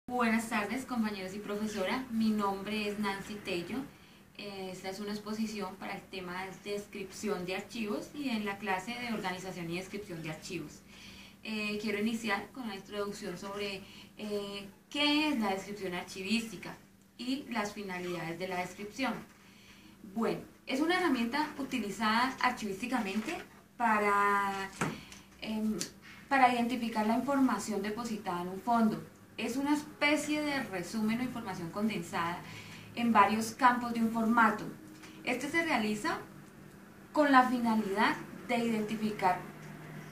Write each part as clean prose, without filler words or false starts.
Buenas tardes, compañeros y profesora. Mi nombre es Nancy Tello. Esta es una exposición para el tema de descripción de archivos y en la clase de organización y descripción de archivos. Quiero iniciar con una introducción sobre qué es la descripción archivística y las finalidades de la descripción. Bueno, es una herramienta utilizada archivísticamente para identificar la información depositada en un fondo. Es una especie de resumen o información condensada en varios campos de un formato. Este se realiza con la finalidad de identificar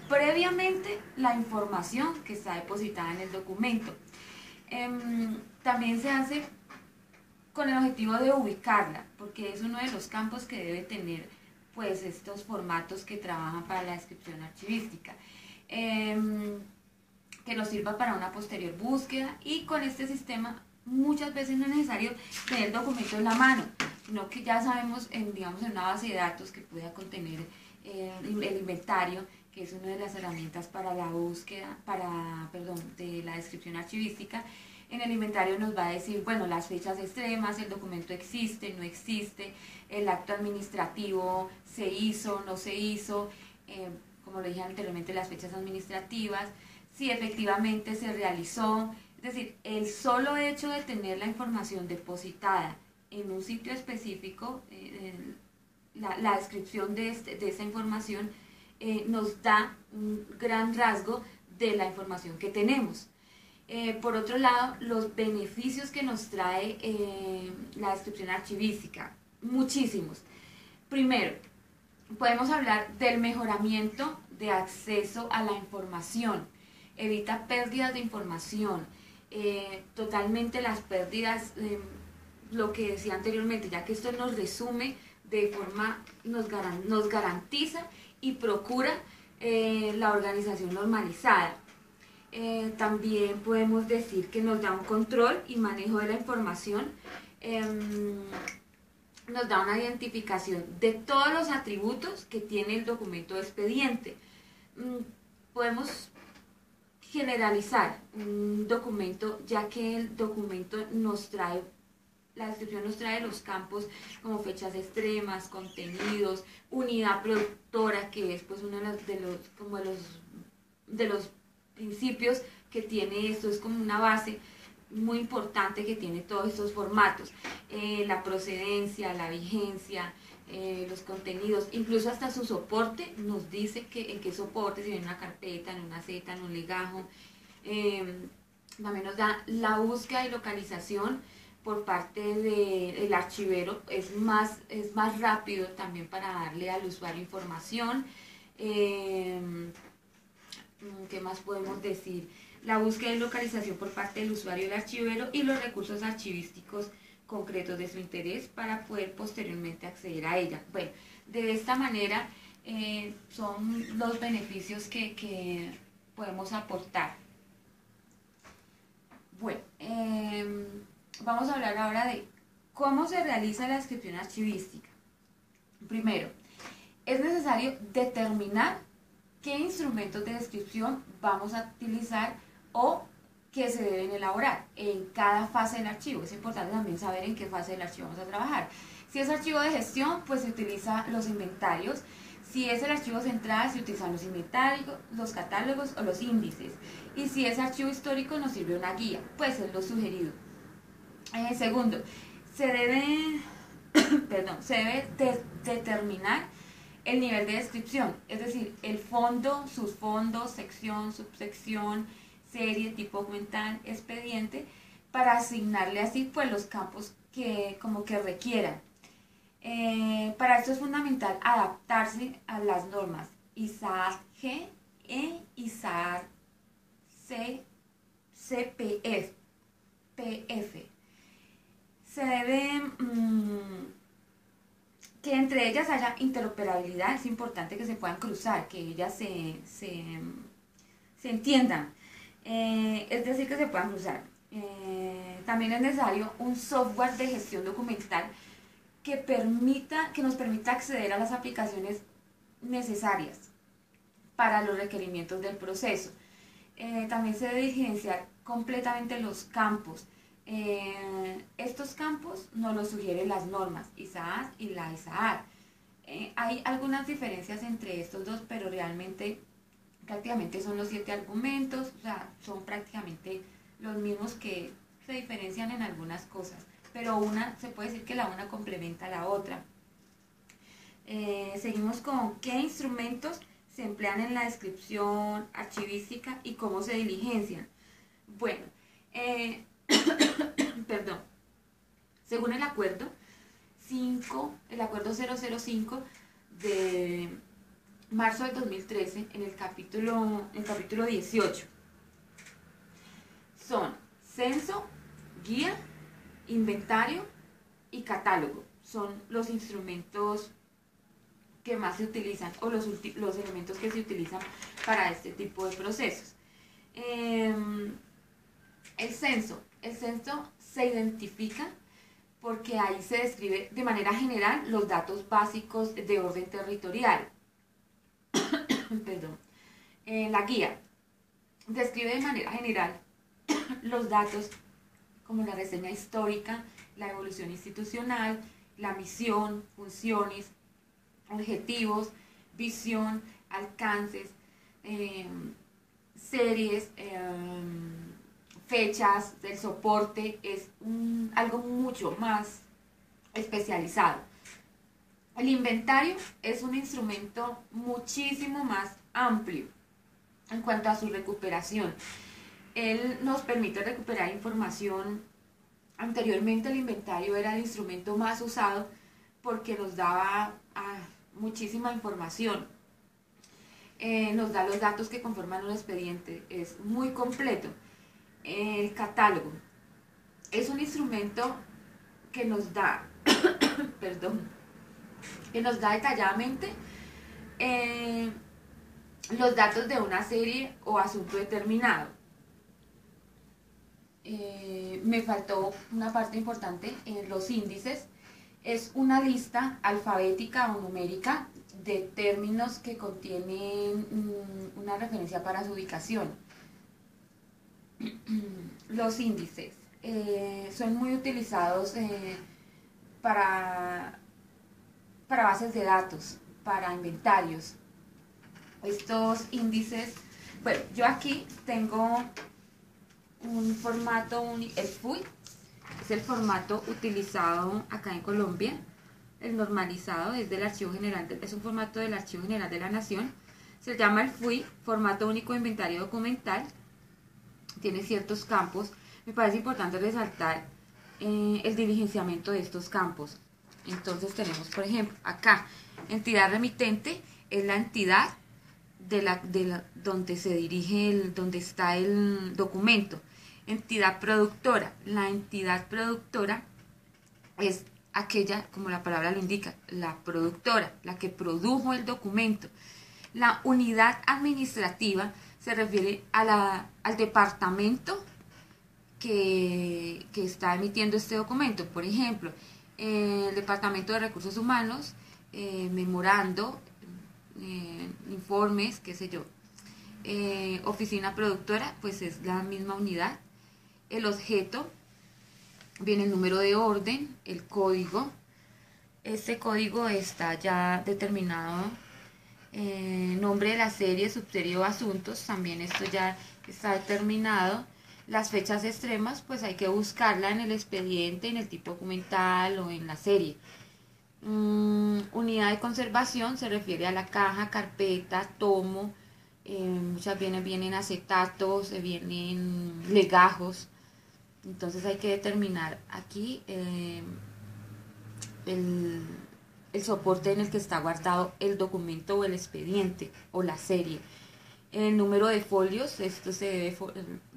previamente la información que está depositada en el documento. También se hace con el objetivo de ubicarla, porque es uno de los campos que debe tener pues estos formatos que trabajan para la descripción archivística. Que nos sirva para una posterior búsqueda, y con este sistema muchas veces no es necesario tener el documento en la mano, sino que ya sabemos en una base de datos que pueda contener el inventario, que es una de las herramientas para la búsqueda, de la descripción archivística. En el inventario nos va a decir, bueno, las fechas extremas, el documento existe, no existe, el acto administrativo se hizo, no se hizo, como lo dije anteriormente, las fechas administrativas, si efectivamente se realizó. Es decir, el solo hecho de tener la información depositada en un sitio específico, la descripción de esta información nos da un gran rasgo de la información que tenemos. Por otro lado, los beneficios que nos trae la descripción archivística, muchísimos. Primero, podemos hablar del mejoramiento de acceso a la información. Evita pérdidas de información, totalmente las pérdidas, lo que decía anteriormente, ya que esto nos resume de forma, nos garantiza y procura la organización normalizada. También podemos decir que nos da un control y manejo de la información, nos da una identificación de todos los atributos que tiene el documento de expediente. Podemos generalizar un documento, ya que el documento nos trae, la descripción nos trae los campos como fechas extremas, contenidos, unidad productora, que es pues uno de los principios que tiene esto, es como una base muy importante que tiene todos estos formatos, la procedencia, la vigencia, los contenidos, incluso hasta su soporte nos dice en qué soporte, si viene una carpeta, en una Z, en un legajo. También nos da la búsqueda y localización por parte del archivero, es más rápido también para darle al usuario información. ¿Qué más podemos decir? La búsqueda y localización por parte del usuario y el archivero, y los recursos archivísticos concretos de su interés para poder posteriormente acceder a ella. Bueno, de esta manera son los beneficios que podemos aportar. Bueno, vamos a hablar ahora de cómo se realiza la descripción archivística. Primero, es necesario determinar qué instrumentos de descripción vamos a utilizar o que se deben elaborar en cada fase del archivo. Es importante también saber en qué fase del archivo vamos a trabajar. Si es archivo de gestión, pues se utiliza los inventarios. Si es el archivo central, se utilizan los inventarios, los catálogos o los índices. Y si es archivo histórico, nos sirve una guía, pues es lo sugerido. Segundo, se debe determinar el nivel de descripción, es decir, el fondo, subfondos, sección, subsección, serie, tipo documental, expediente, para asignarle así pues los campos que requieran. Para esto es fundamental adaptarse a las normas ISAR G e ISAR CPF. Se debe que entre ellas haya interoperabilidad, es importante que se puedan cruzar, que ellas se entiendan, es decir, que se puedan cruzar. También es necesario un software de gestión documental que nos permita acceder a las aplicaciones necesarias para los requerimientos del proceso. También se debe diligenciar completamente los campos. Estos campos nos los sugieren las normas ISAAD y la ISAAD. Hay algunas diferencias entre estos dos, pero realmente prácticamente son los 7 argumentos, o sea, son prácticamente los mismos, que se diferencian en algunas cosas, pero se puede decir que la una complementa a la otra. Seguimos con qué instrumentos se emplean en la descripción archivística y cómo se diligencian. Bueno, perdón, según el acuerdo 005 de marzo del 2013, en el capítulo 18, son censo, guía, inventario y catálogo. Son los instrumentos que más se utilizan, o los elementos que se utilizan para este tipo de procesos. El censo se identifica porque ahí se describe de manera general los datos básicos de orden territorial. Perdón. La guía describe de manera general los datos como la reseña histórica, la evolución institucional, la misión, funciones, objetivos, visión, alcances, series, fechas del soporte. Es algo mucho más especializado. El inventario es un instrumento muchísimo más amplio en cuanto a su recuperación. Él nos permite recuperar información. Anteriormente el inventario era el instrumento más usado porque nos daba muchísima información. Nos da los datos que conforman un expediente, es muy completo. El catálogo es un instrumento que nos da, que nos da detalladamente los datos de una serie o asunto determinado. Me faltó una parte importante, los índices. Es una lista alfabética o numérica de términos que contienen una referencia para su ubicación. Los índices son muy utilizados para bases de datos, para inventarios. Estos índices, bueno, yo aquí tengo un formato único, el FUI, es el formato utilizado acá en Colombia. El normalizado es del Archivo General, es un formato del Archivo General de la Nación. Se llama el FUI, formato único de inventario documental. Tiene ciertos campos. Me parece importante resaltar el diligenciamiento de estos campos. Entonces tenemos, por ejemplo, acá, entidad remitente es la entidad donde se dirige, donde está el documento. Entidad productora. La entidad productora es aquella, como la palabra lo indica, la productora, la que produjo el documento. La unidad administrativa se refiere al departamento que está emitiendo este documento. Por ejemplo, el Departamento de Recursos Humanos, memorando, informes, qué sé yo. Oficina productora, pues es la misma unidad. El objeto, viene el número de orden, el código. Este código está ya determinado. Nombre de la serie, subserie o asuntos, también esto ya está determinado. Las fechas extremas, pues hay que buscarla en el expediente, en el tipo documental o en la serie. Unidad de conservación se refiere a la caja, carpeta, tomo. Muchas vienen acetatos, vienen legajos. Entonces hay que determinar aquí el soporte en el que está guardado el documento o el expediente o la serie. El número de folios, esto se debe,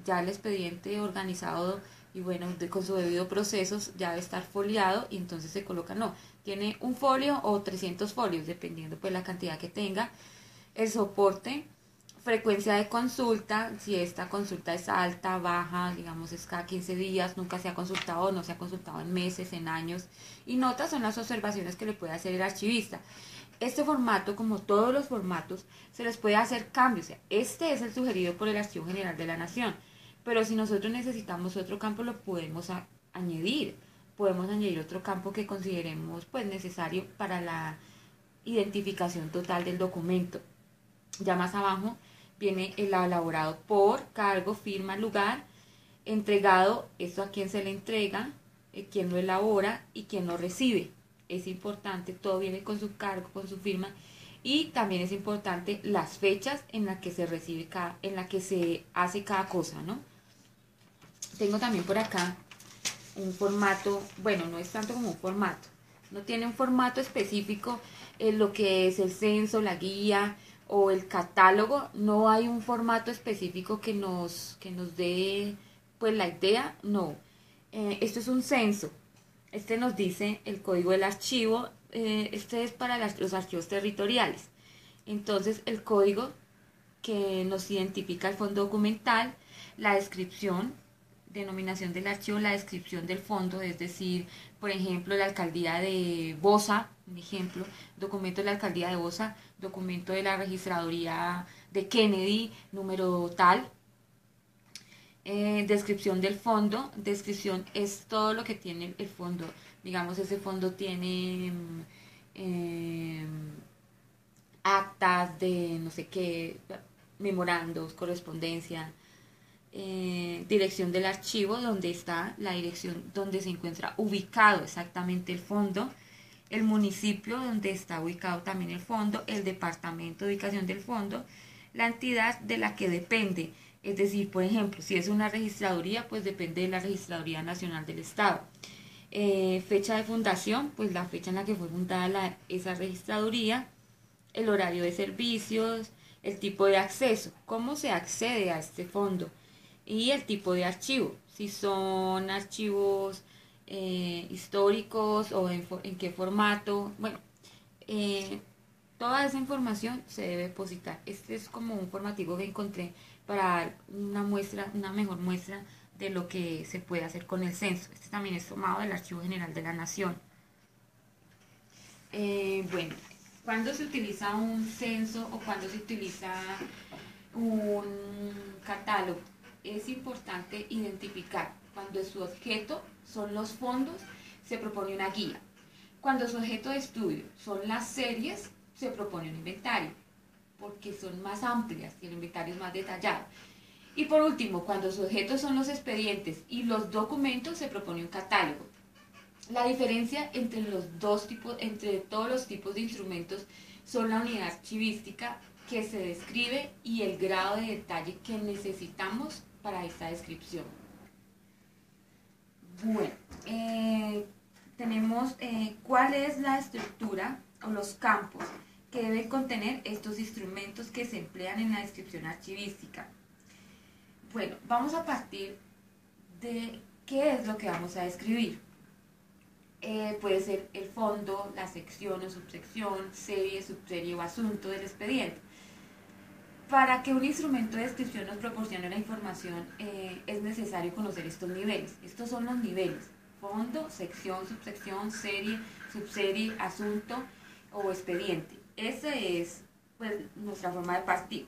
ya el expediente organizado y bueno, con su debido proceso ya debe estar foliado y entonces se coloca, no, tiene un folio o 300 folios, dependiendo pues la cantidad que tenga. El soporte, frecuencia de consulta, si esta consulta es alta, baja, digamos es cada 15 días, nunca se ha consultado, no se ha consultado en meses, en años. Y notas son las observaciones que le puede hacer el archivista. Este formato, como todos los formatos, se les puede hacer cambios. O sea, este es el sugerido por el Archivo General de la Nación, pero si nosotros necesitamos otro campo lo podemos añadir. Podemos añadir otro campo que consideremos pues necesario para la identificación total del documento. Ya más abajo viene el elaborado por, cargo, firma, lugar, entregado, esto a quién se le entrega, quién lo elabora y quién lo recibe. Es importante, todo viene con su cargo, con su firma, y también es importante las fechas en las que se recibe en la que se hace cada cosa, ¿no? Tengo también por acá un formato, bueno, no es tanto como un formato, no tiene un formato específico en lo que es el censo, la guía o el catálogo, no hay un formato específico que nos dé pues la idea, no. Esto es un censo, este nos dice el código del archivo, este es para los archivos territoriales, entonces el código que nos identifica el fondo documental, la descripción, denominación del archivo, la descripción del fondo, es decir, por ejemplo, la alcaldía de Bosa, un ejemplo, documento de la alcaldía de Bosa, documento de la registraduría de Kennedy, número tal. Descripción del fondo, descripción es todo lo que tiene el fondo, digamos ese fondo tiene actas de no sé qué, memorandos, correspondencia, dirección del archivo, donde está la dirección donde se encuentra ubicado exactamente el fondo, el municipio donde está ubicado también el fondo, el departamento de ubicación del fondo, la entidad de la que depende, es decir, por ejemplo, si es una registraduría, pues depende de la Registraduría Nacional del Estado. Fecha de fundación, pues la fecha en la que fue fundada esa registraduría, el horario de servicios, el tipo de acceso, cómo se accede a este fondo y el tipo de archivo, si son archivos históricos o en qué formato, bueno, toda esa información se debe depositar. Este es como un formativo que encontré para dar una muestra, una mejor muestra de lo que se puede hacer con el censo. Este también es tomado del Archivo General de la Nación. Bueno, cuando se utiliza un censo o cuando se utiliza un catálogo, es importante identificar cuando su objeto son los fondos, se propone una guía. Cuando su objeto de estudio son las series, se propone un inventario, porque son más amplias y el inventario es más detallado. Y por último, cuando su objeto son los expedientes y los documentos, se propone un catálogo. La diferencia entre los dos tipos, entre todos los tipos de instrumentos, son la unidad archivística que se describe y el grado de detalle que necesitamos para esta descripción. Bueno, tenemos cuál es la estructura o los campos que deben contener estos instrumentos que se emplean en la descripción archivística. Bueno, vamos a partir de qué es lo que vamos a describir. Puede ser el fondo, la sección o subsección, serie, subserie o asunto del expediente. Para que un instrumento de descripción nos proporcione la información, es necesario conocer estos niveles. Estos son los niveles: fondo, sección, subsección, serie, subserie, asunto o expediente. Esa es pues nuestra forma de partir.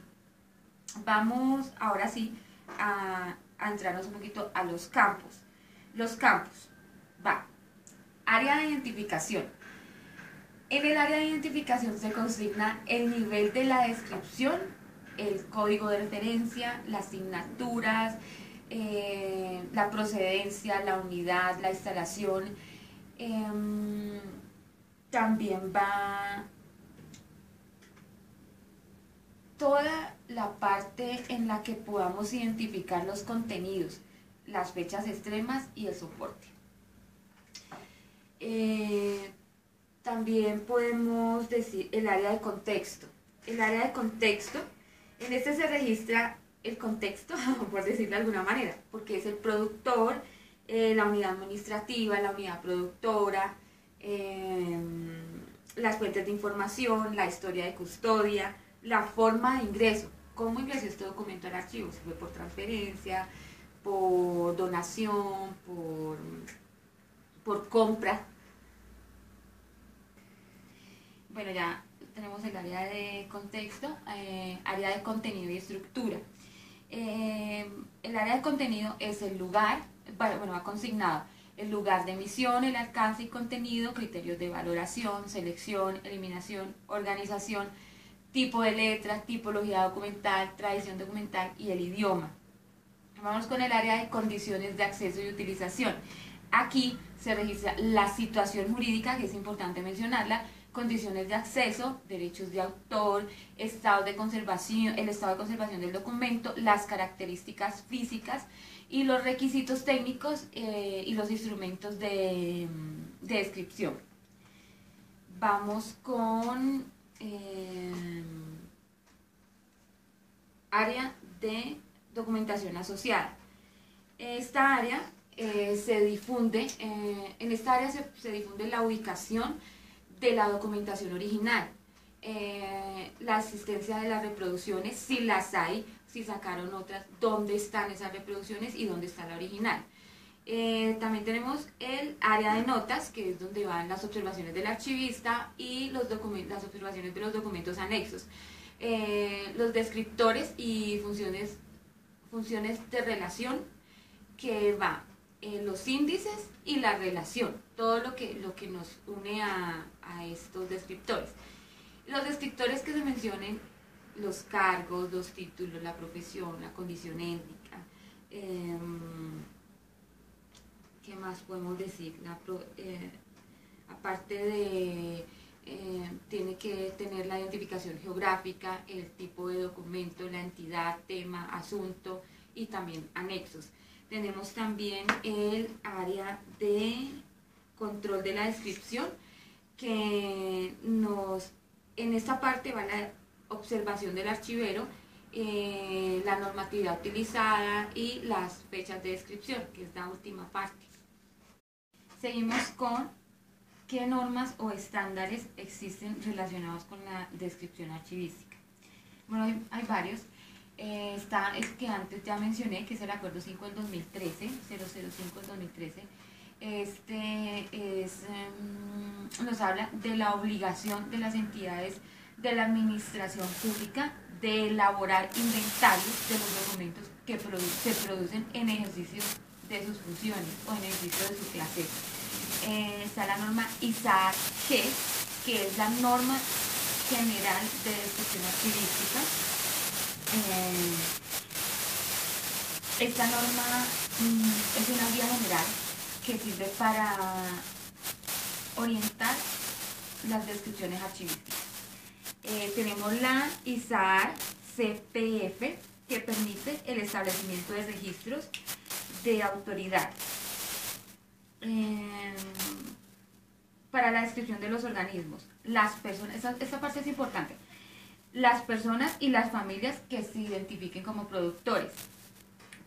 Vamos ahora sí a entrarnos un poquito a los campos. Los campos. Va. Área de identificación. En el área de identificación se consigna el nivel de la descripción, el código de referencia, las asignaturas, la procedencia, la unidad, la instalación. También va toda la parte en la que podamos identificar los contenidos, las fechas extremas y el soporte. También podemos decir el área de contexto. El área de contexto, en este se registra el contexto, por decirlo de alguna manera, porque es el productor, la unidad administrativa, la unidad productora, las fuentes de información, la historia de custodia, la forma de ingreso. ¿Cómo ingresó este documento al archivo? Si fue por transferencia, por donación, por compra. Bueno, ya tenemos el área de contexto, área de contenido y estructura. El área de contenido es el lugar, bueno, va consignado el lugar de emisión, el alcance y contenido, criterios de valoración, selección, eliminación, organización, tipo de letra, tipología documental, tradición documental y el idioma. Vamos con el área de condiciones de acceso y utilización. Aquí se registra la situación jurídica, que es importante mencionarla, condiciones de acceso, derechos de autor, estado de conservación, el estado de conservación del documento, las características físicas y los requisitos técnicos y los instrumentos de descripción. Vamos con área de documentación asociada. Esta área se difunde, en esta área se difunde la ubicación de la documentación original, la asistencia de las reproducciones, si las hay, si sacaron otras, dónde están esas reproducciones y dónde está la original. También tenemos el área de notas, que es donde van las observaciones del archivista y las observaciones de los documentos anexos. Los descriptores y funciones de relación, que va los índices y la relación, todo lo que nos une a estos descriptores. Los descriptores que se mencionen, los cargos, los títulos, la profesión, la condición étnica, ¿qué más podemos decir? Aparte de tiene que tener la identificación geográfica, el tipo de documento, la entidad, tema, asunto y también anexos. Tenemos también el área de control de la descripción, que en esta parte va la observación del archivero, la normatividad utilizada y las fechas de descripción, que es la última parte. Seguimos con qué normas o estándares existen relacionados con la descripción archivística. Bueno, hay varios. Está el que antes ya mencioné, que es el Acuerdo 5 del 2013, 005 del 2013. Nos habla de la obligación de las entidades de la administración pública de elaborar inventarios de los documentos que se producen en ejercicio de sus funciones o en ejercicio de su quehacer. Está la norma ISAAR-G, que es la norma general de descripción archivística. Esta norma es una guía general que sirve para orientar las descripciones archivísticas. Tenemos la ISAAR-CPF, que permite el establecimiento de registros de autoridad para la descripción de los organismos, las personas, esta parte es importante, las personas y las familias que se identifiquen como productores.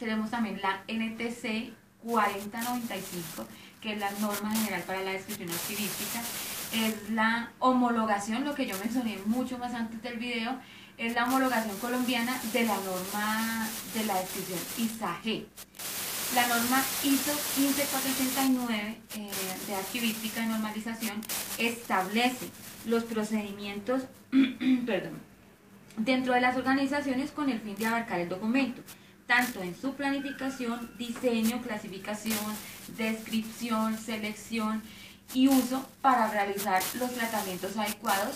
Tenemos también la NTC 4095, que es la norma general para la descripción archivística. Es la homologación, lo que yo mencioné mucho más antes del video, es la homologación colombiana de la norma de la descripción ISA-G. La norma ISO 15489 de archivística y normalización establece los procedimientos dentro de las organizaciones con el fin de abarcar el documento, tanto en su planificación, diseño, clasificación, descripción, selección y uso para realizar los tratamientos adecuados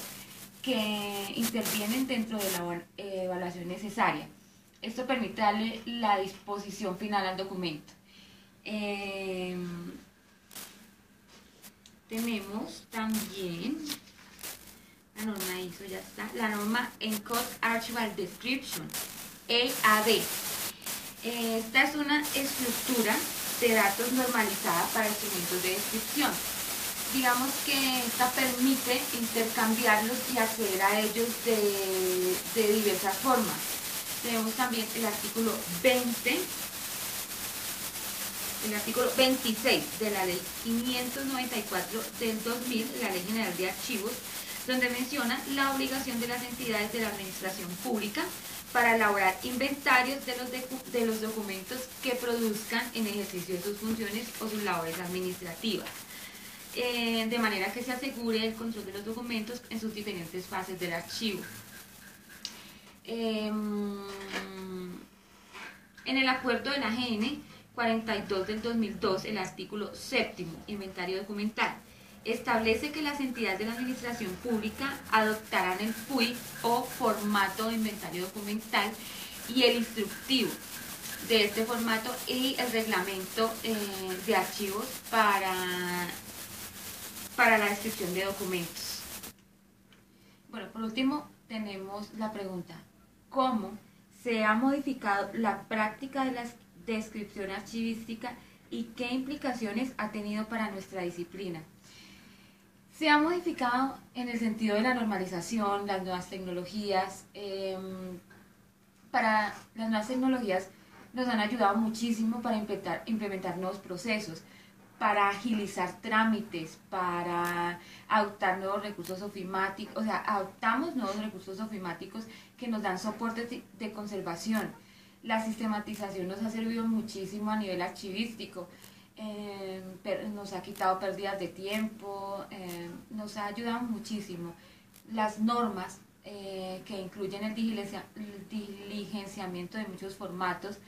que intervienen dentro de la evaluación necesaria. Esto permite darle la disposición final al documento. Tenemos también la norma ISO, ya está, la norma Encode Archival Description, EAD. Esta es una estructura de datos normalizada para instrumentos de descripción. Digamos que esta permite intercambiarlos y acceder a ellos de diversas formas. Tenemos también el artículo 26 de la ley 594 del 2000, la ley general de archivos, donde menciona la obligación de las entidades de la administración pública para elaborar inventarios de los documentos que produzcan en ejercicio de sus funciones o sus labores administrativas, de manera que se asegure el control de los documentos en sus diferentes fases del archivo. En el acuerdo de la AGN 42 del 2002, el artículo 7, inventario documental, establece que las entidades de la administración pública adoptarán el FUI o formato de inventario documental y el instructivo de este formato y el reglamento de archivos para la descripción de documentos. Bueno, por último tenemos la pregunta: ¿cómo se ha modificado la práctica de la descripción archivística y qué implicaciones ha tenido para nuestra disciplina? Se ha modificado en el sentido de la normalización, las nuevas tecnologías. Para las nuevas tecnologías nos han ayudado muchísimo para implementar nuevos procesos, para agilizar trámites, para adoptar nuevos recursos ofimáticos, o sea, adoptamos nuevos recursos ofimáticos que nos dan soporte de conservación. La sistematización nos ha servido muchísimo a nivel archivístico, nos ha quitado pérdidas de tiempo, nos ha ayudado muchísimo. Las normas que incluyen el diligenciamiento de muchos formatos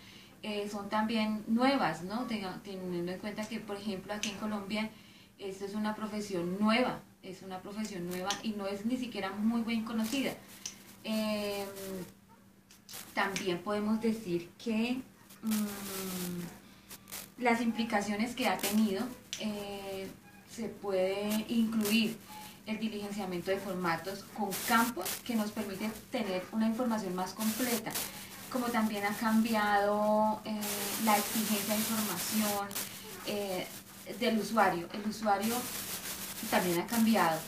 son también nuevas, ¿no? Teniendo en cuenta que, por ejemplo, aquí en Colombia esto es una profesión nueva, y no es ni siquiera muy bien conocida. También podemos decir que las implicaciones que ha tenido, se puede incluir el diligenciamiento de formatos con campos que nos permiten tener una información más completa, como también ha cambiado la exigencia de información del usuario. El usuario también ha cambiado.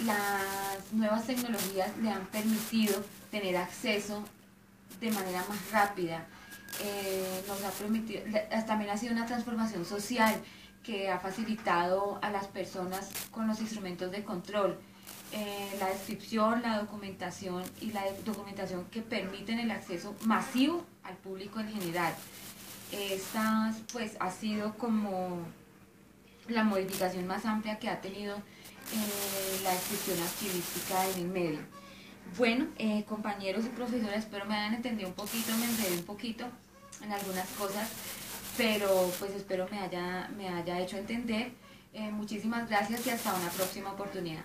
Las nuevas tecnologías le han permitido tener acceso de manera más rápida. Nos ha permitido, también ha sido una transformación social que ha facilitado a las personas con los instrumentos de control, la descripción, la documentación y la documentación que permiten el acceso masivo al público en general. Esta pues ha sido como la modificación más amplia que ha tenido la descripción archivística en el medio. Bueno, compañeros y profesores, espero me hayan entendido un poquito, me enredé un poquito en algunas cosas, pero pues espero me haya hecho entender. Muchísimas gracias y hasta una próxima oportunidad.